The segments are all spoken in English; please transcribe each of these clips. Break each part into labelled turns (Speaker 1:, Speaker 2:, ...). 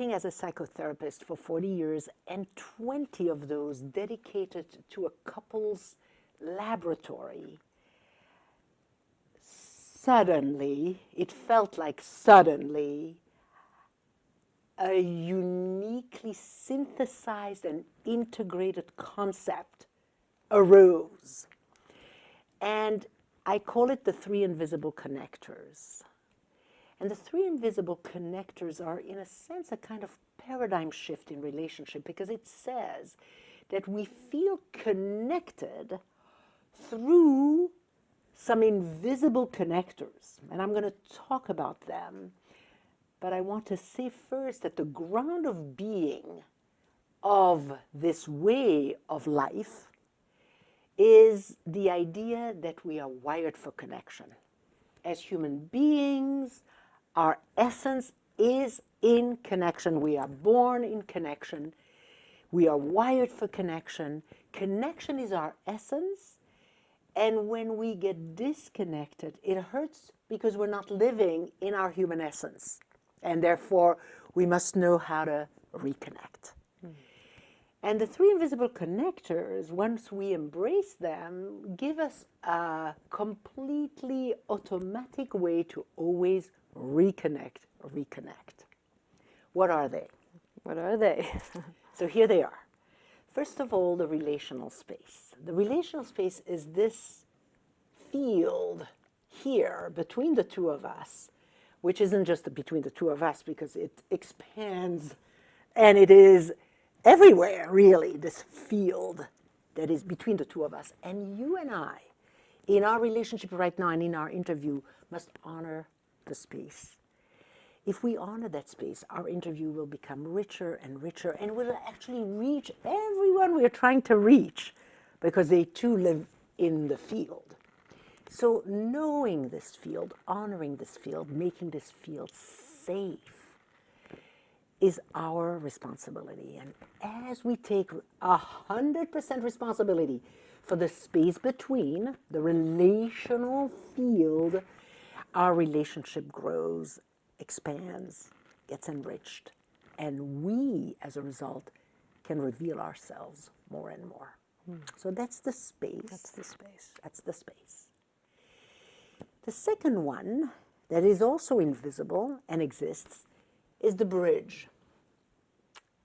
Speaker 1: working as a psychotherapist for 40 years, and 20 of those dedicated to a couple's laboratory. Suddenly, it felt like suddenly, a uniquely synthesized and integrated concept arose. And I call it the three invisible connectors. And the three invisible connectors are, in a sense, a kind of paradigm shift in relationship, because it says that we feel connected through some invisible connectors. And I'm going to talk about them. But I want to say first that the ground of being of this way of life is the idea that we are wired for connection. As human beings, our essence is in connection. We are born in connection. We are wired for connection. Connection is our essence. And when we get disconnected, it hurts because we're not living in our human essence. And therefore, we must know how to reconnect. And the three invisible connectors, once we embrace them, give us a completely automatic way to always reconnect. What are they?
Speaker 2: What are they?
Speaker 1: So here they are. First of all, the relational space. The relational space is this field here between the two of us, which isn't just between the two of us because it expands and it is everywhere, really, this field that is between the two of us. And you and I, in our relationship right now and in our interview, must honor the space. If we honor that space, our interview will become richer and richer, and will actually reach everyone we're trying to reach, because they too live in the field. So knowing this field, honoring this field, making this field safe is our responsibility. And as we take 100% responsibility for the space between, the relational field, our relationship grows, expands, gets enriched, and we, as a result, can reveal ourselves more and more. So that's the space.
Speaker 2: That's the space.
Speaker 1: That's the space. The second one that is also invisible and exists is the bridge,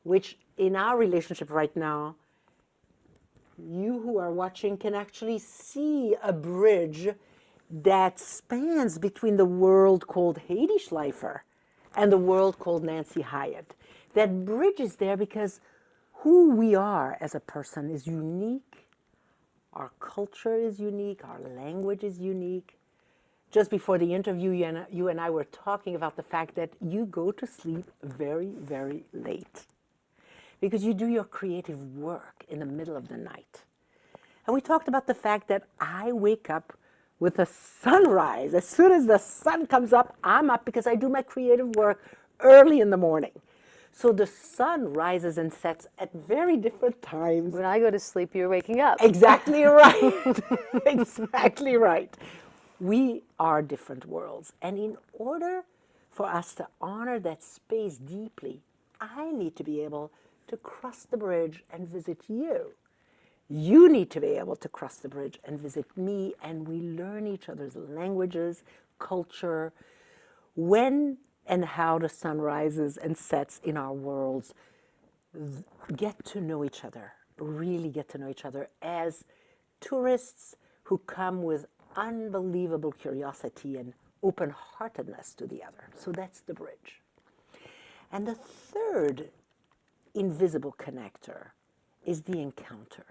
Speaker 1: which in our relationship right now, you who are watching can actually see a bridge that spans between the world called Hedy Schleifer and the world called Nancy Hyatt. That bridge is there because who we are as a person is unique. Our culture is unique. Our language is unique. Just before the interview, you and I were talking about the fact that you go to sleep very, very late because you do your creative work in the middle of the night. And we talked about the fact that I wake up with a sunrise. As soon as the sun comes up, I'm up because I do my creative work early in the morning. So the sun rises and sets at very different times.
Speaker 2: When I go to sleep, you're waking up.
Speaker 1: Exactly right. Exactly right. We are different worlds. And in order for us to honor that space deeply, I need to be able to cross the bridge and visit you. You need to be able to cross the bridge and visit me, and we learn each other's languages, culture, when and how the sun rises and sets in our worlds. Get to know each other, really get to know each other as tourists who come with unbelievable curiosity and open-heartedness to the other. So that's the bridge. And the third invisible connector is the encounter.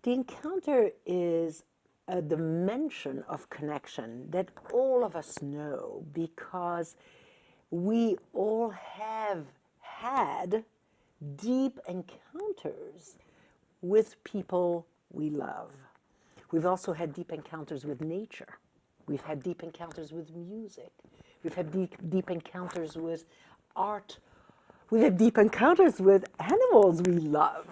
Speaker 1: The encounter is a dimension of connection that all of us know because we all have had deep encounters with people we love. We've also had deep encounters with nature. We've had deep encounters with music. We've had deep encounters with art. We've had deep encounters with animals we love.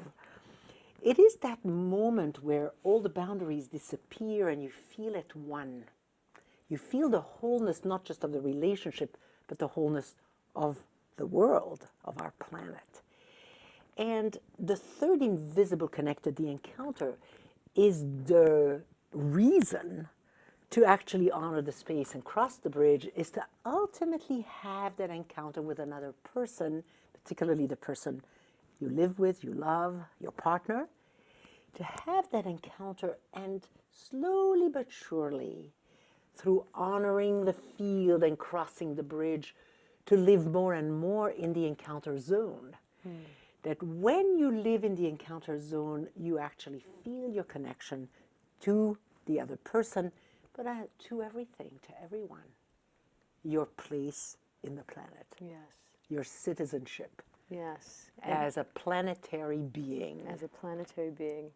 Speaker 1: It is that moment where all the boundaries disappear and you feel at one. You feel the wholeness not just of the relationship, but the wholeness of the world, of our planet. And the third invisible connected, the encounter, is the reason to actually honor the space and cross the bridge, is to ultimately have that encounter with another person, particularly the person you live with, you love, your partner, to have that encounter and slowly but surely, through honoring the field and crossing the bridge, to live more and more in the encounter zone. That when you live in the encounter zone, you actually feel your connection to the other person, but to everything, to everyone. Your place in the planet.
Speaker 2: Yes.
Speaker 1: Your citizenship.
Speaker 2: Yes.
Speaker 1: As a planetary being.
Speaker 2: As a planetary being.